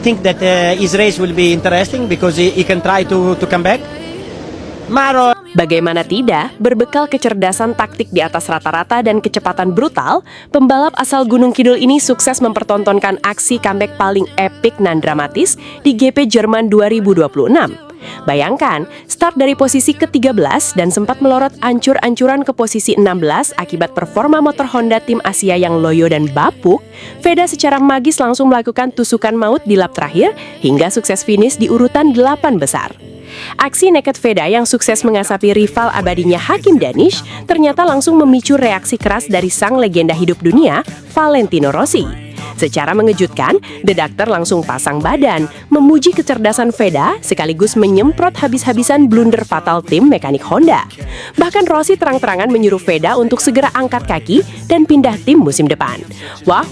think that his race will be interesting because he can try to come back. Maro. Bagaimana tidak, berbekal kecerdasan taktik di atas rata-rata dan kecepatan brutal, pembalap asal Gunung Kidul ini sukses mempertontonkan aksi comeback paling epik dan dramatis di GP Jerman 2026. Bayangkan, start dari posisi ke-13 dan sempat melorot ancur-ancuran ke posisi 16 akibat performa motor Honda tim Asia yang loyo dan bapuk, Veda secara magis langsung melakukan tusukan maut di lap terakhir hingga sukses finish di urutan 8 besar. Aksi nekat Veda yang sukses mengasapi rival abadinya Hakim Danish ternyata langsung memicu reaksi keras dari sang legenda hidup dunia, Valentino Rossi. Secara mengejutkan, The Doctor langsung pasang badan, memuji kecerdasan Veda sekaligus menyemprot habis-habisan blunder fatal tim mekanik Honda. Bahkan Rossi terang-terangan menyuruh Veda untuk segera angkat kaki dan pindah tim musim depan. Wah.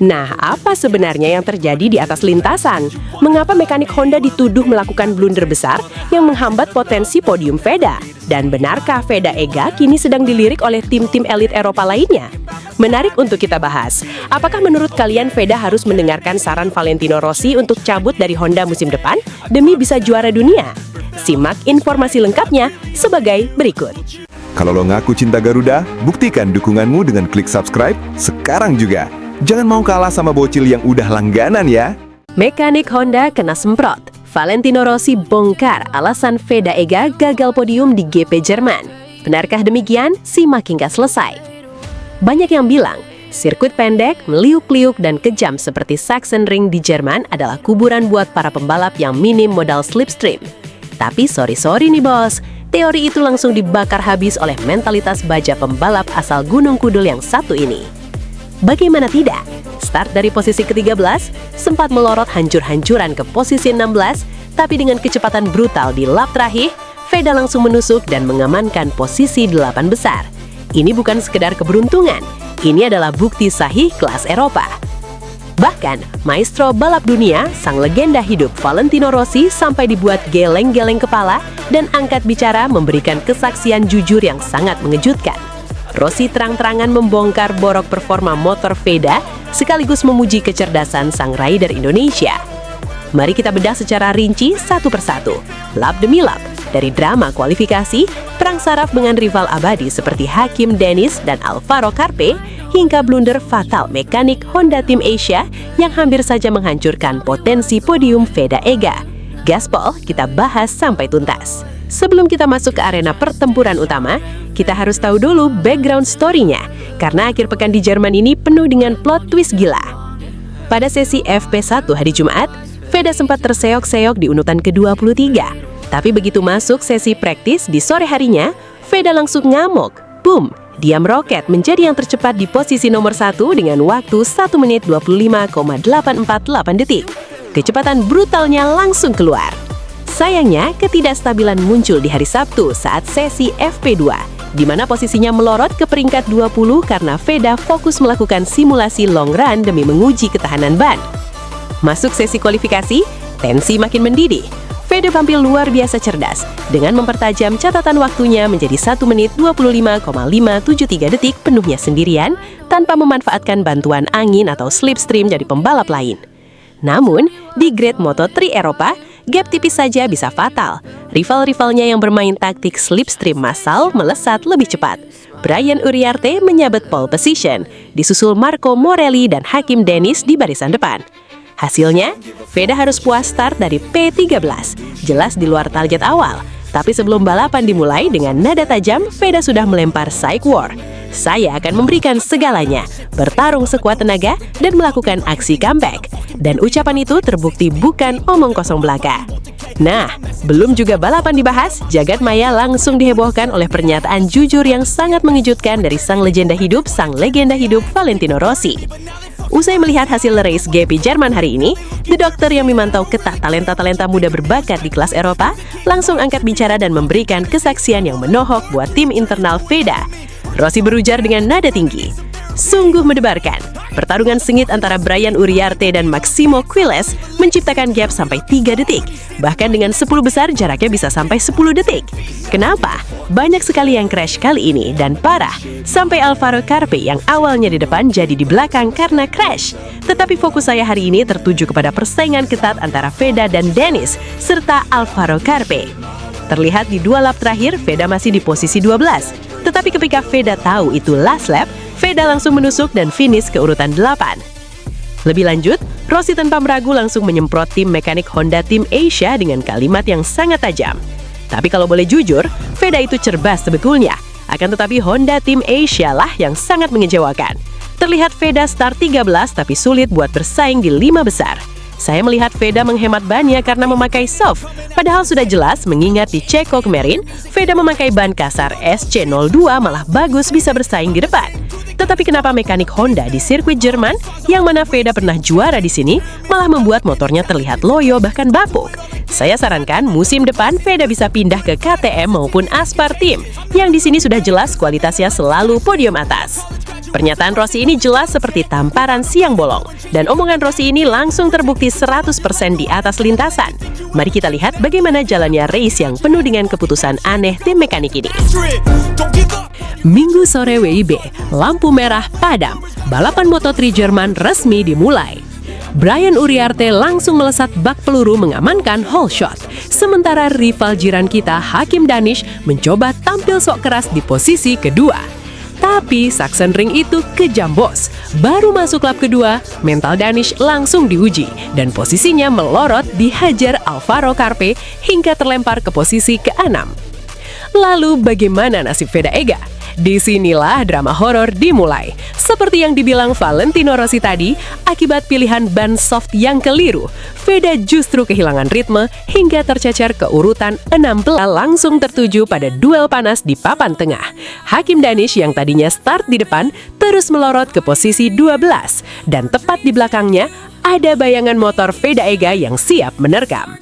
Nah, apa sebenarnya yang terjadi di atas lintasan? Mengapa mekanik Honda dituduh melakukan blunder besar yang menghambat potensi podium Veda? Dan benarkah Veda Ega kini sedang dilirik oleh tim-tim elit Eropa lainnya? Menarik untuk kita bahas. Apakah menurut kalian Veda harus mendengarkan saran Valentino Rossi untuk cabut dari Honda musim depan demi bisa juara dunia? Simak informasi lengkapnya sebagai berikut. Kalau lo ngaku cinta Garuda, buktikan dukunganmu dengan klik subscribe sekarang juga. Jangan mau kalah sama bocil yang udah langganan ya. Mekanik Honda kena semprot. Valentino Rossi bongkar alasan Veda Ega gagal podium di GP Jerman. Benarkah demikian? Simak hingga selesai. Banyak yang bilang, sirkuit pendek, meliuk-liuk, dan kejam seperti Sachsenring di Jerman adalah kuburan buat para pembalap yang minim modal slipstream. Tapi sorry nih bos, teori itu langsung dibakar habis oleh mentalitas baja pembalap asal Gunung Kidul yang satu ini. Bagaimana tidak? Start dari posisi ke-13, sempat melorot hancur-hancuran ke posisi 16, tapi dengan kecepatan brutal di lap terakhir, Veda langsung menusuk dan mengamankan posisi 8 besar. Ini bukan sekedar keberuntungan, ini adalah bukti sahih kelas Eropa. Bahkan, maestro balap dunia, sang legenda hidup Valentino Rossi sampai dibuat geleng-geleng kepala dan angkat bicara memberikan kesaksian jujur yang sangat mengejutkan. Rossi terang-terangan membongkar borok performa motor Veda sekaligus memuji kecerdasan sang rider Indonesia. Mari kita bedah secara rinci satu persatu, lap demi lap, dari drama kualifikasi, perang saraf dengan rival abadi seperti Hakim Danish dan Alvaro Carpe, hingga blunder fatal mekanik Honda Tim Asia yang hampir saja menghancurkan potensi podium Veda Ega. Gaspol, kita bahas sampai tuntas. Sebelum kita masuk ke arena pertempuran utama, kita harus tahu dulu background story-nya, karena akhir pekan di Jerman ini penuh dengan plot twist gila. Pada sesi FP1 hari Jumat, Veda sempat terseok-seok di urutan ke-23. Tapi begitu masuk sesi praktis di sore harinya, Veda langsung ngamuk. Boom! Dia meroket menjadi yang tercepat di posisi nomor 1 dengan waktu 1 menit 25,848 detik. Kecepatan brutalnya langsung keluar. Sayangnya, ketidakstabilan muncul di hari Sabtu saat sesi FP2, di mana posisinya melorot ke peringkat 20 karena Veda fokus melakukan simulasi long run demi menguji ketahanan ban. Masuk sesi kualifikasi, tensi makin mendidih. Veda tampil luar biasa cerdas dengan mempertajam catatan waktunya menjadi 1 menit 25,573 detik penuhnya sendirian tanpa memanfaatkan bantuan angin atau slipstream dari pembalap lain. Namun, di grade Moto3 Eropa, gap tipis saja bisa fatal. Rival-rivalnya yang bermain taktik slipstream massal melesat lebih cepat. Brian Uriarte menyabet pole position, disusul Marco Morelli dan Hakim Danish di barisan depan. Hasilnya, Veda harus puas start dari P13, jelas di luar target awal. Tapi sebelum balapan dimulai dengan nada tajam, Veda sudah melempar psych war. Saya akan memberikan segalanya, bertarung sekuat tenaga, dan melakukan aksi comeback. Dan ucapan itu terbukti bukan omong kosong belaka. Nah, belum juga balapan dibahas, jagat maya langsung dihebohkan oleh pernyataan jujur yang sangat mengejutkan dari sang legenda hidup Valentino Rossi. Usai melihat hasil race GP Jerman hari ini, The Doctor yang memantau ketat talenta-talenta muda berbakat di kelas Eropa, langsung angkat bicara dan memberikan kesaksian yang menohok buat tim internal Veda. Rossi berujar dengan nada tinggi, "Sungguh mendebarkan. Pertarungan sengit antara Brian Uriarte dan Maximo Quiles menciptakan gap sampai 3 detik. Bahkan dengan 10 besar jaraknya bisa sampai 10 detik. Kenapa? Banyak sekali yang crash kali ini dan parah. Sampai Alvaro Carpe yang awalnya di depan jadi di belakang karena crash. Tetapi fokus saya hari ini tertuju kepada persaingan ketat antara Veda dan Dennis serta Alvaro Carpe. Terlihat di 2 lap terakhir, Veda masih di posisi 12. Tetapi ketika Veda tahu itu last lap, Veda langsung menusuk dan finish ke urutan 8. Lebih lanjut, Rossi tanpa meragu langsung menyemprot tim mekanik Honda Tim Asia dengan kalimat yang sangat tajam. Tapi kalau boleh jujur, Veda itu cerdas sebetulnya. Akan tetapi Honda Tim Asia lah yang sangat mengecewakan. Terlihat Veda start 13 tapi sulit buat bersaing di 5 besar. Saya melihat Veda menghemat bannya karena memakai soft. Padahal sudah jelas mengingat di Ceko kemarin, Veda memakai ban kasar SC02 malah bagus bisa bersaing di depan. Tetapi kenapa mekanik Honda di sirkuit Jerman, yang mana Veda pernah juara di sini, malah membuat motornya terlihat loyo bahkan bapuk? Saya sarankan musim depan Veda bisa pindah ke KTM maupun Aspar Team, yang di sini sudah jelas kualitasnya selalu podium atas. Pernyataan Rossi ini jelas seperti tamparan siang bolong, dan omongan Rossi ini langsung terbukti 100% di atas lintasan. Mari kita lihat bagaimana jalannya race yang penuh dengan keputusan aneh tim mekanik ini. Minggu sore WIB, lampu merah padam, balapan Moto3 Jerman resmi dimulai. Brian Uriarte langsung melesat bak peluru mengamankan hole shot. Sementara rival jiran kita Hakim Danish mencoba tampil sok keras di posisi kedua. Tapi Sachsenring itu kejam bos. Baru masuk lap kedua, mental Danish langsung diuji dan posisinya melorot dihajar Alvaro Carpe hingga terlempar ke posisi ke-6. Lalu bagaimana nasib Veda Ega? Disinilah drama horor dimulai. Seperti yang dibilang Valentino Rossi tadi, akibat pilihan ban soft yang keliru, Veda justru kehilangan ritme hingga tercecer ke urutan 16, langsung tertuju pada duel panas di papan tengah. Hakim Danish yang tadinya start di depan terus melorot ke posisi 12 dan tepat di belakangnya ada bayangan motor Veda Ega yang siap menerkam.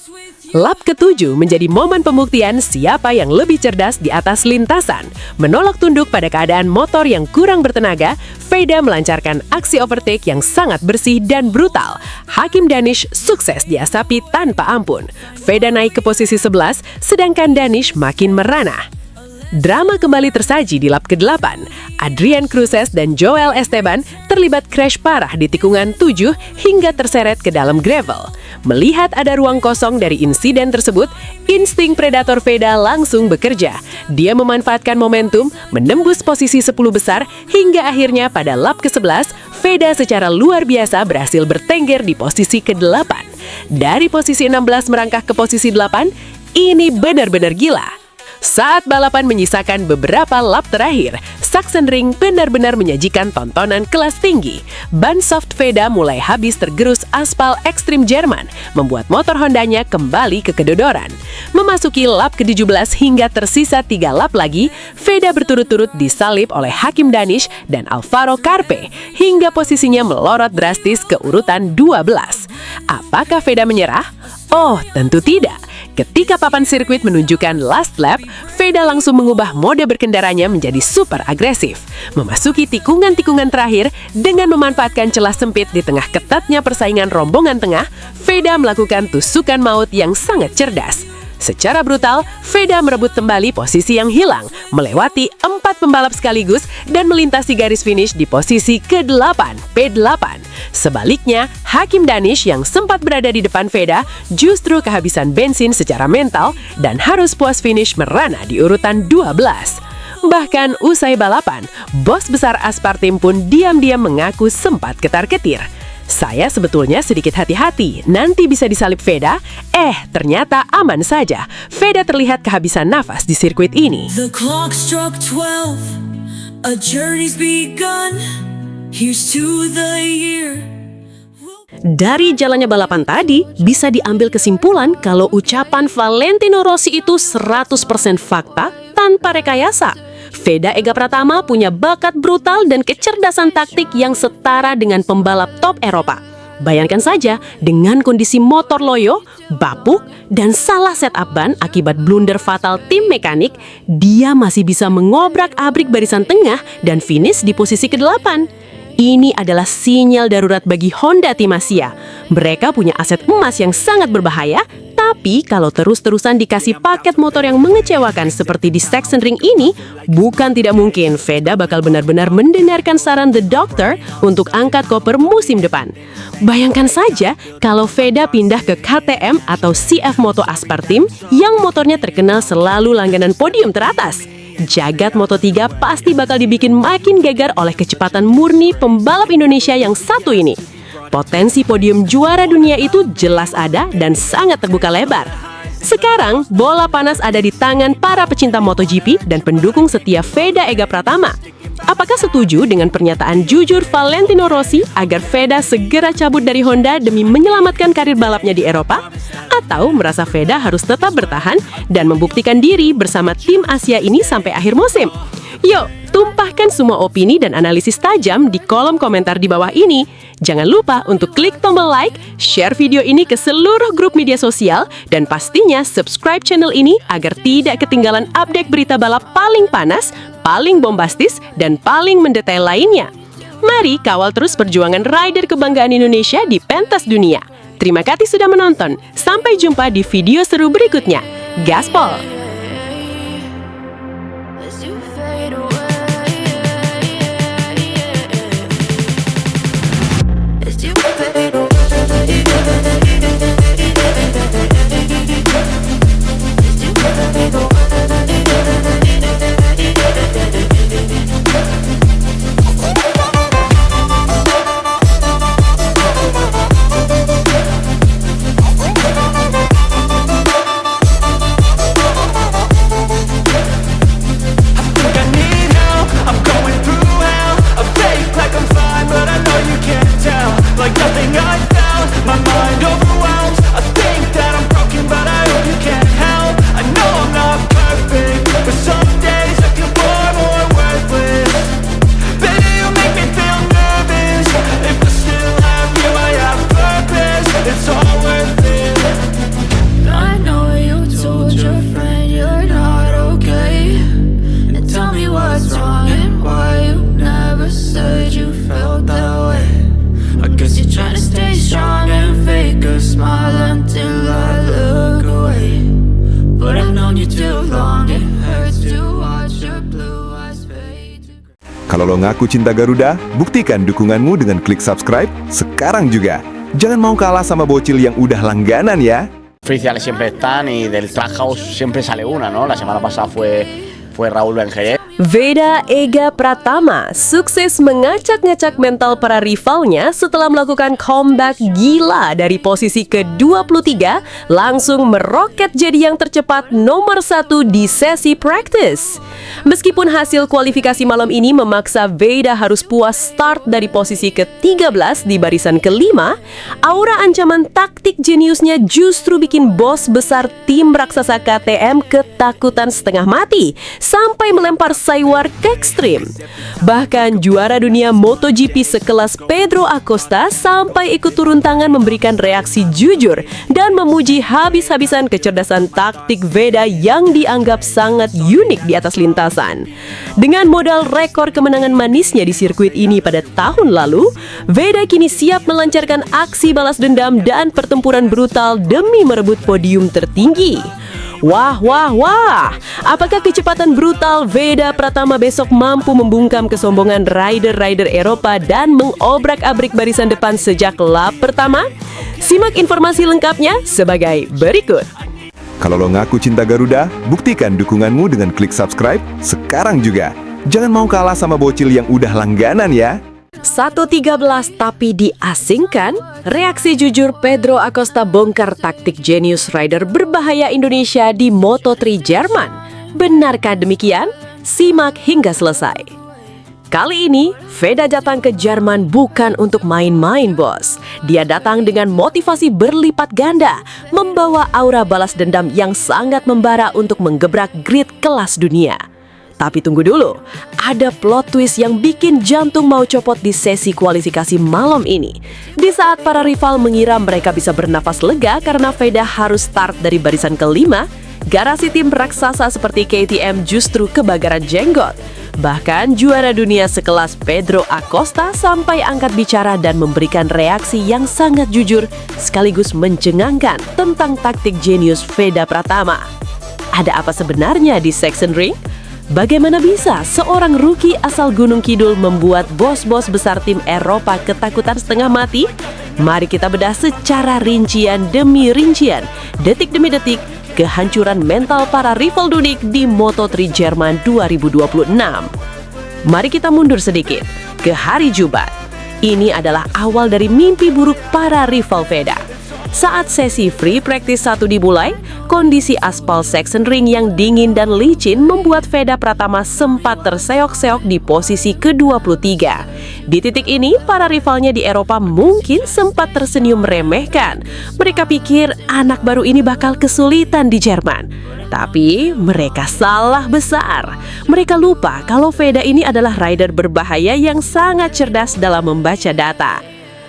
Lap ke-7 menjadi momen pembuktian siapa yang lebih cerdas di atas lintasan. Menolak tunduk pada keadaan motor yang kurang bertenaga, Veda melancarkan aksi overtake yang sangat bersih dan brutal. Hakim Danish sukses diasapi tanpa ampun. Veda naik ke posisi 11, sedangkan Danish makin merana. Drama kembali tersaji di lap ke-8. Adrian Cruces dan Joel Esteban terlibat crash parah di tikungan 7 hingga terseret ke dalam gravel. Melihat ada ruang kosong dari insiden tersebut, insting predator Veda langsung bekerja. Dia memanfaatkan momentum, menembus posisi 10 besar, hingga akhirnya pada lap ke-11, Veda secara luar biasa berhasil bertengger di posisi ke-8. Dari posisi 16 merangkak ke posisi 8, ini benar-benar gila. Saat balapan menyisakan beberapa lap terakhir, Sachsenring benar-benar menyajikan tontonan kelas tinggi. Ban soft Veda mulai habis tergerus aspal ekstrim Jerman, membuat motor Hondanya kembali ke kedodoran. Memasuki lap ke-17 hingga tersisa 3 lap lagi, Veda berturut-turut disalip oleh Hakim Danish dan Alvaro Carpe, hingga posisinya melorot drastis ke urutan 12. Apakah Veda menyerah? Oh, tentu tidak. Ketika papan sirkuit menunjukkan last lap, Veda langsung mengubah mode berkendaranya menjadi super agresif. Memasuki tikungan-tikungan terakhir, dengan memanfaatkan celah sempit di tengah ketatnya persaingan rombongan tengah, Veda melakukan tusukan maut yang sangat cerdas. Secara brutal, Veda merebut kembali posisi yang hilang, melewati 4 pembalap sekaligus dan melintasi garis finish di posisi ke-8, P8. Sebaliknya, Hakim Danish yang sempat berada di depan Veda justru kehabisan bensin secara mental dan harus puas finish merana di urutan 12. Bahkan usai balapan, bos besar Aspar Team pun diam-diam mengaku sempat ketar-ketir. Saya sebetulnya sedikit hati-hati, nanti bisa disalip Veda. Ternyata aman saja. Veda terlihat kehabisan nafas di sirkuit ini. The clock struck 12, a journey's begun. Here's to the year. Dari jalannya balapan tadi, bisa diambil kesimpulan kalau ucapan Valentino Rossi itu 100% fakta tanpa rekayasa. Veda Ega Pratama punya bakat brutal dan kecerdasan taktik yang setara dengan pembalap top Eropa. Bayangkan saja, dengan kondisi motor loyo, bapuk, dan salah setup ban akibat blunder fatal tim mekanik, dia masih bisa mengobrak-abrik barisan tengah dan finish di posisi ke-8. Ini adalah sinyal darurat bagi Honda tim Asia. Mereka punya aset emas yang sangat berbahaya, tapi kalau terus-terusan dikasih paket motor yang mengecewakan seperti di Sachsenring ini, bukan tidak mungkin Veda bakal benar-benar mendengarkan saran The Doctor untuk angkat koper musim depan. Bayangkan saja kalau Veda pindah ke KTM atau CF Moto Aspartim yang motornya terkenal selalu langganan podium teratas. Jagat Moto3 pasti bakal dibikin makin gegar oleh kecepatan murni pembalap Indonesia yang satu ini. Potensi podium juara dunia itu jelas ada dan sangat terbuka lebar. Sekarang, bola panas ada di tangan para pecinta MotoGP dan pendukung setia Veda Ega Pratama. Apakah setuju dengan pernyataan jujur Valentino Rossi agar Veda segera cabut dari Honda demi menyelamatkan karir balapnya di Eropa? Atau merasa Veda harus tetap bertahan dan membuktikan diri bersama tim Asia ini sampai akhir musim? Yuk, tumpahkan semua opini dan analisis tajam di kolom komentar di bawah ini. Jangan lupa untuk klik tombol like, share video ini ke seluruh grup media sosial, dan pastinya subscribe channel ini agar tidak ketinggalan update berita balap paling panas, paling bombastis, dan paling mendetail lainnya. Mari kawal terus perjuangan rider kebanggaan Indonesia di pentas dunia. Terima kasih sudah menonton. Sampai jumpa di video seru berikutnya. Gaspol! As you fade away, as you fade away, as you fade away. Like nothing I found, my mind overwhelms. I think that I'm broken, but I hope you can't help. I know I'm not perfect, but some days I feel far more worthless. Baby, you make me feel nervous. If I still have you, I have purpose. It's all worth it. I know you told your friend you're not okay, and tell me what's wrong and why you never said you felt that way. I guess you're trying to stay strong and fake a smile until I look away. But I've known you too long, it hurts to watch your blue eyes fade to gray. Kalau lo ngaku cinta Garuda, buktikan dukunganmu dengan klik subscribe sekarang juga. Jangan mau kalah sama bocil yang udah langganan ya. Oficiales siempre están y del Track House siempre sale una, ¿no? La semana pasada fue Raúl Benjeye. Veda Ega Pratama sukses ngacak-ngacak mental para rivalnya setelah melakukan comeback gila dari posisi ke-23 langsung meroket jadi yang tercepat nomor 1 di sesi practice. Meskipun hasil kualifikasi malam ini memaksa Veda harus puas start dari posisi ke-13 di barisan kelima, aura ancaman taktik jeniusnya justru bikin bos besar tim raksasa KTM ketakutan setengah mati sampai melempar Saywar ke ekstrim. Bahkan juara dunia MotoGP sekelas Pedro Acosta sampai ikut turun tangan memberikan reaksi jujur dan memuji habis-habisan kecerdasan taktik Veda yang dianggap sangat unik di atas lintasan. Dengan modal rekor kemenangan manisnya di sirkuit ini pada tahun lalu, Veda kini siap melancarkan aksi balas dendam dan pertempuran brutal demi merebut podium tertinggi. Wah, wah, wah! Apakah kecepatan brutal Veda Pratama besok mampu membungkam kesombongan rider-rider Eropa dan mengobrak-abrik barisan depan sejak lap pertama? Simak informasi lengkapnya sebagai berikut. Kalau lo ngaku cinta Garuda, buktikan dukunganmu dengan klik subscribe sekarang juga. Jangan mau kalah sama bocil yang udah langganan ya. 1.13 tapi diasingkan? Reaksi jujur Pedro Acosta bongkar taktik jenius rider berbahaya Indonesia di Moto3 Jerman. Benarkah demikian? Simak hingga selesai. Kali ini, Veda datang ke Jerman bukan untuk main-main, bos. Dia datang dengan motivasi berlipat ganda, membawa aura balas dendam yang sangat membara untuk menggebrak grid kelas dunia. Tapi tunggu dulu, ada plot twist yang bikin jantung mau copot di sesi kualifikasi malam ini. Di saat para rival mengira mereka bisa bernafas lega karena Veda harus start dari barisan kelima, garasi tim raksasa seperti KTM justru kebakaran jenggot. Bahkan juara dunia sekelas Pedro Acosta sampai angkat bicara dan memberikan reaksi yang sangat jujur sekaligus mencengangkan tentang taktik jenius Veda Pratama. Ada apa sebenarnya di Sachsenring? Bagaimana bisa seorang rookie asal Gunung Kidul membuat bos-bos besar tim Eropa ketakutan setengah mati? Mari kita bedah secara rincian demi rincian, detik demi detik, kehancuran mental para rival dunik di Moto3 Jerman 2026. Mari kita mundur sedikit ke hari Jumat. Ini adalah awal dari mimpi buruk para rival Veda. Saat sesi free practice 1 dimulai, kondisi aspal Sachsenring yang dingin dan licin membuat Veda Pratama sempat terseok-seok di posisi ke-23. Di titik ini, para rivalnya di Eropa mungkin sempat tersenyum meremehkan. Mereka pikir anak baru ini bakal kesulitan di Jerman. Tapi mereka salah besar. Mereka lupa kalau Veda ini adalah rider berbahaya yang sangat cerdas dalam membaca data.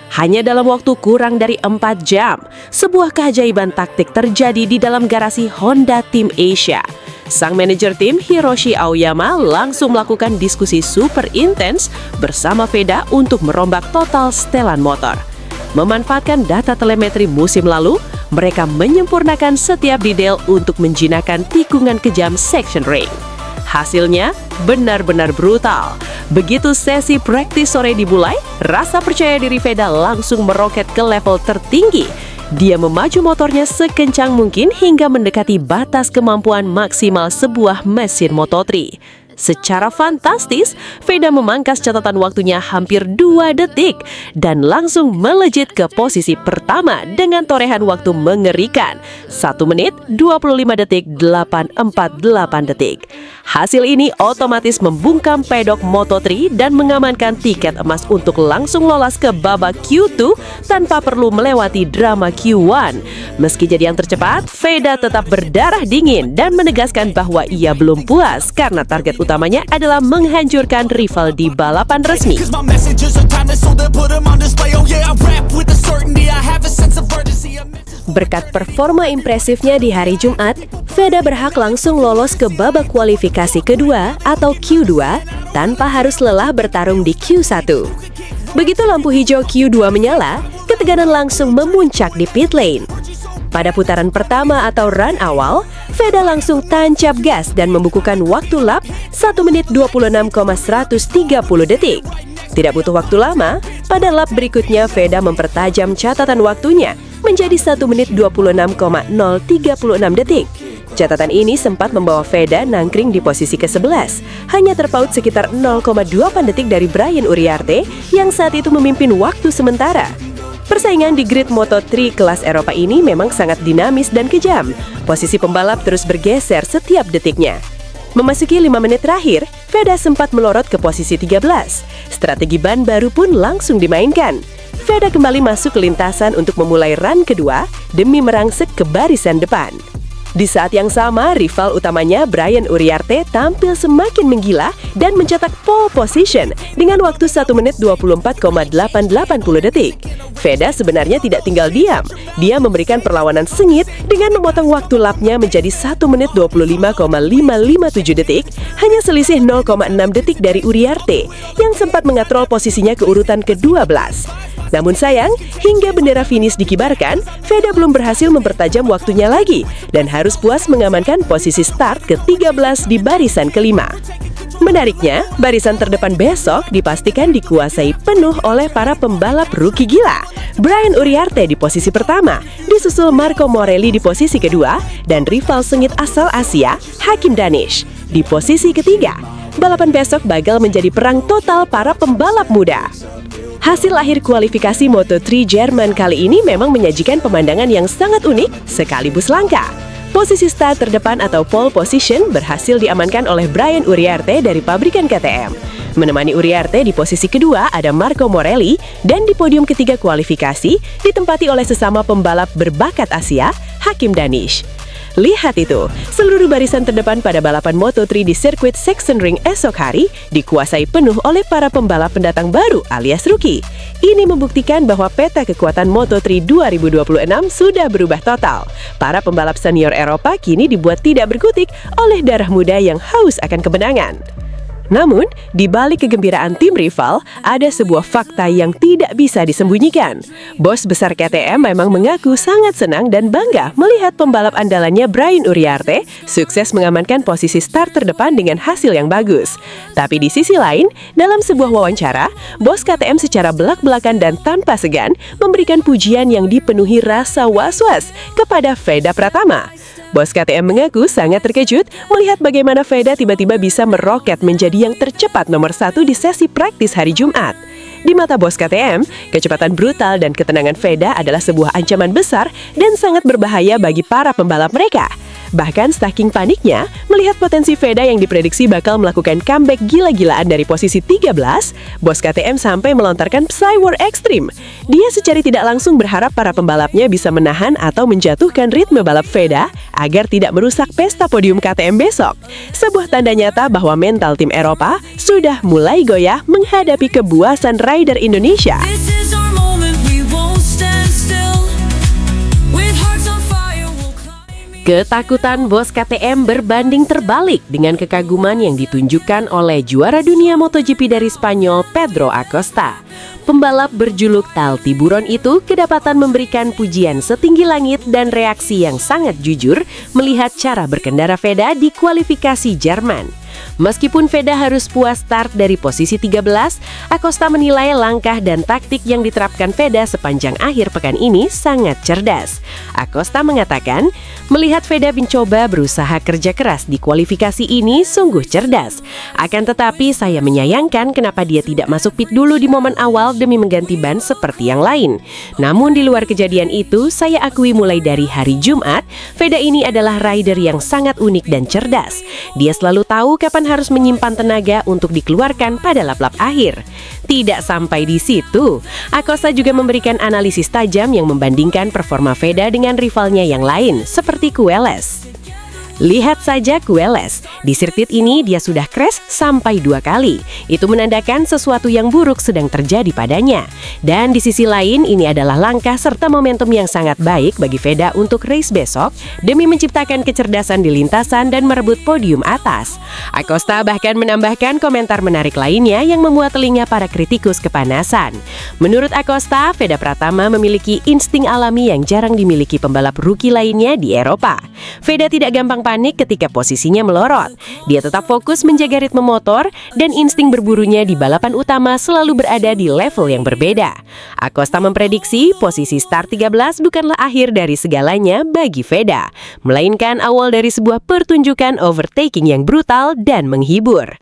Hanya dalam waktu kurang dari 4 jam, sebuah keajaiban taktik terjadi di dalam garasi Honda Team Asia. Sang manajer tim Hiroshi Aoyama langsung melakukan diskusi super intens bersama Veda untuk merombak total setelan motor. Memanfaatkan data telemetri musim lalu, mereka menyempurnakan setiap detail untuk menjinakkan tikungan kejam Sachsenring. Hasilnya benar-benar brutal. Begitu sesi praktis sore dimulai, rasa percaya diri Veda langsung meroket ke level tertinggi. Dia memaju motornya sekencang mungkin hingga mendekati batas kemampuan maksimal sebuah mesin Moto3. Secara fantastis, Veda memangkas catatan waktunya hampir 2 detik dan langsung melejit ke posisi pertama dengan torehan waktu mengerikan 1 menit 25 detik 848 detik. Hasil ini otomatis membungkam pedok Moto3 dan mengamankan tiket emas untuk langsung lolos ke babak Q2 tanpa perlu melewati drama Q1. Meski jadi yang tercepat, Veda tetap berdarah dingin dan menegaskan bahwa ia belum puas karena target utamanya adalah menghancurkan rival di balapan resmi. Berkat performa impresifnya di hari Jumat, Veda berhak langsung lolos ke babak kualifikasi kedua atau Q2 tanpa harus lelah bertarung di Q1. Begitu lampu hijau Q2 menyala, ketegangan langsung memuncak di pit lane. Pada putaran pertama atau run awal, Veda langsung tancap gas dan membukukan waktu lap 1 menit 26,130 detik. Tidak butuh waktu lama, pada lap berikutnya Veda mempertajam catatan waktunya menjadi 1 menit 26,036 detik. Catatan ini sempat membawa Veda nangkring di posisi ke-11, hanya terpaut sekitar 0,28 detik dari Brian Uriarte yang saat itu memimpin waktu sementara. Persaingan di grid Moto3 kelas Eropa ini memang sangat dinamis dan kejam. Posisi pembalap terus bergeser setiap detiknya. Memasuki 5 menit terakhir, Veda sempat melorot ke posisi 13. Strategi ban baru pun langsung dimainkan. Veda kembali masuk ke lintasan untuk memulai run kedua demi merangsek ke barisan depan. Di saat yang sama, rival utamanya Brian Uriarte tampil semakin menggila dan mencetak pole position dengan waktu 1 menit 24,880 detik. Veda sebenarnya tidak tinggal diam. Dia memberikan perlawanan sengit dengan memotong waktu lapnya menjadi 1 menit 25,557 detik, hanya selisih 0,6 detik dari Uriarte yang sempat mengatrol posisinya ke urutan ke-12. Namun sayang, hingga bendera finish dikibarkan, Veda belum berhasil mempertajam waktunya lagi dan harus puas mengamankan posisi start ke-13 di barisan kelima. Menariknya, barisan terdepan besok dipastikan dikuasai penuh oleh para pembalap rookie gila. Brian Uriarte di posisi pertama, disusul Marco Morelli di posisi kedua, dan rival sengit asal Asia, Hakim Danish, di posisi ketiga. Balapan besok bakal menjadi perang total para pembalap muda. Hasil akhir kualifikasi Moto3 Jerman kali ini memang menyajikan pemandangan yang sangat unik sekaligus langka. Posisi start terdepan atau pole position berhasil diamankan oleh Brian Uriarte dari pabrikan KTM. Menemani Uriarte di posisi kedua ada Marco Morelli dan di podium ketiga kualifikasi ditempati oleh sesama pembalap berbakat Asia, Hakim Danish. Lihat itu, seluruh barisan terdepan pada balapan Moto3 di sirkuit Sachsenring esok hari dikuasai penuh oleh para pembalap pendatang baru alias rookie. Ini membuktikan bahwa peta kekuatan Moto3 2026 sudah berubah total. Para pembalap senior Eropa kini dibuat tidak berkutik oleh darah muda yang haus akan kemenangan. Namun, di balik kegembiraan tim rival, ada sebuah fakta yang tidak bisa disembunyikan. Bos besar KTM memang mengaku sangat senang dan bangga melihat pembalap andalannya Brian Uriarte sukses mengamankan posisi start terdepan dengan hasil yang bagus. Tapi di sisi lain, dalam sebuah wawancara, bos KTM secara belak-belakan dan tanpa segan memberikan pujian yang dipenuhi rasa was-was kepada Veda Pratama. Bos KTM mengaku sangat terkejut melihat bagaimana Veda tiba-tiba bisa meroket menjadi yang tercepat nomor 1 di sesi praktis hari Jumat. Di mata bos KTM, kecepatan brutal dan ketenangan Veda adalah sebuah ancaman besar dan sangat berbahaya bagi para pembalap mereka. Bahkan saking paniknya, melihat potensi Veda yang diprediksi bakal melakukan comeback gila-gilaan dari posisi 13, bos KTM sampai melontarkan Psy War Extreme. Dia secara tidak langsung berharap para pembalapnya bisa menahan atau menjatuhkan ritme balap Veda agar tidak merusak pesta podium KTM besok. Sebuah tanda nyata bahwa mental tim Eropa sudah mulai goyah menghadapi kebuasan rider Indonesia. This is our moment, we won't stand still. With hearts on fire, we'll climb. Ketakutan bos KTM berbanding terbalik dengan kekaguman yang ditunjukkan oleh juara dunia MotoGP dari Spanyol Pedro Acosta. Pembalap berjuluk Tal Tiburon itu kedapatan memberikan pujian setinggi langit dan reaksi yang sangat jujur melihat cara berkendara Veda di kualifikasi Jerman. Meskipun Veda harus puas start dari posisi 13, Acosta menilai langkah dan taktik yang diterapkan Veda sepanjang akhir pekan ini sangat cerdas. Acosta mengatakan, melihat Veda mencoba berusaha kerja keras di kualifikasi ini sungguh cerdas. Akan tetapi saya menyayangkan kenapa dia tidak masuk pit dulu di momen awal demi mengganti ban seperti yang lain. Namun di luar kejadian itu, saya akui mulai dari hari Jumat, Veda ini adalah rider yang sangat unik dan cerdas. Dia selalu tahu kapan harus menyimpan tenaga untuk dikeluarkan pada lap-lap akhir. Tidak sampai di situ, Acosta juga memberikan analisis tajam yang membandingkan performa Veda dengan rivalnya yang lain, seperti Kueles. Lihat saja Kueles, di sirkuit ini dia sudah crash sampai 2 kali. Itu menandakan sesuatu yang buruk sedang terjadi padanya. Dan di sisi lain, ini adalah langkah serta momentum yang sangat baik bagi Veda untuk race besok demi menciptakan kecerdasan di lintasan dan merebut podium atas. Acosta bahkan menambahkan komentar menarik lainnya yang membuat telinga para kritikus kepanasan. Menurut Acosta, Veda Pratama memiliki insting alami yang jarang dimiliki pembalap rookie lainnya di Eropa. Veda tidak gampang panik ketika posisinya melorot. Dia tetap fokus menjaga ritme motor dan insting berburunya di balapan utama selalu berada di level yang berbeda. Acosta memprediksi posisi start 13 bukanlah akhir dari segalanya bagi Veda, melainkan awal dari sebuah pertunjukan overtaking yang brutal dan menghibur.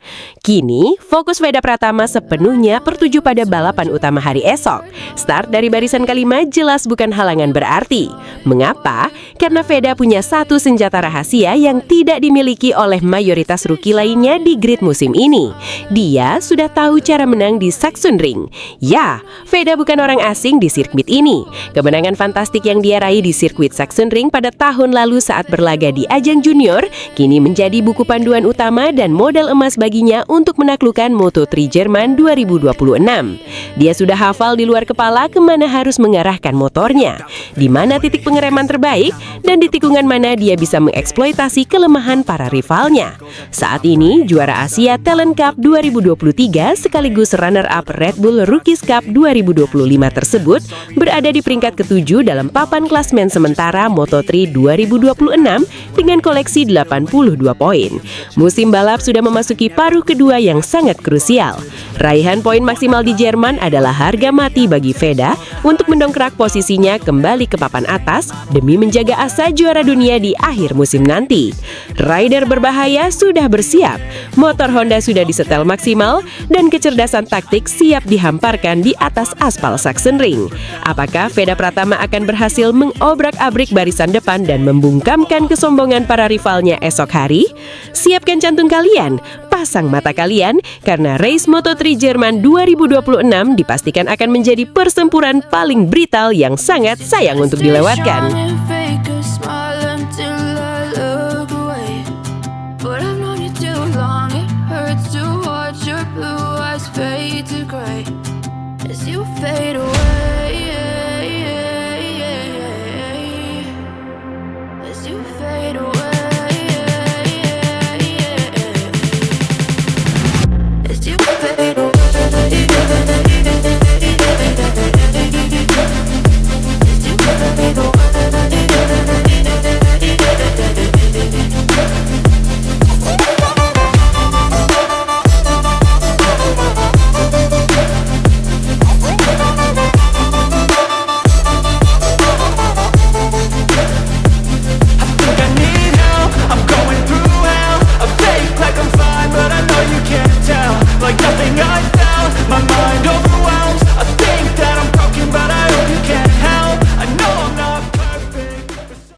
Kini, fokus Veda Pratama sepenuhnya tertuju pada balapan utama hari esok. Start dari barisan kelima jelas bukan halangan berarti. Mengapa? Karena Veda punya satu senjata rahasia yang tidak dimiliki oleh mayoritas rookie lainnya di grid musim ini. Dia sudah tahu cara menang di Sachsenring. Ya, Veda bukan orang asing di sirkuit ini. Kemenangan fantastik yang dia raih di sirkuit Sachsenring pada tahun lalu saat berlaga di ajang junior kini menjadi buku panduan utama dan modal emas baginya untuk menaklukkan Moto3 Jerman 2026. Dia sudah hafal di luar kepala kemana harus mengarahkan motornya, di mana titik pengereman terbaik, dan di tikungan mana dia bisa mengeksploitasi kelemahan para rivalnya. Saat ini, juara Asia Talent Cup 2023 sekaligus runner-up Red Bull Rookies Cup 2025 tersebut berada di peringkat ke-7 dalam papan klasmen sementara Moto3 2026 dengan koleksi 82 poin. Musim balap sudah memasuki paruh kedua yang sangat krusial. Raihan poin maksimal di Jerman adalah harga mati bagi Veda untuk mendongkrak posisinya kembali ke papan atas demi menjaga asa juara dunia di akhir musim nanti. Rider berbahaya sudah bersiap, motor Honda sudah disetel maksimal, dan kecerdasan taktik siap dihamparkan di atas aspal Sachsenring. Apakah Veda Pratama akan berhasil mengobrak-abrik barisan depan dan membungkamkan kesombongan para rivalnya esok hari? Siapkan jantung kalian, pasang mata kalian, karena race Moto3 Jerman 2026 dipastikan akan menjadi pertempuran paling brutal yang sangat sayang untuk dilewatkan.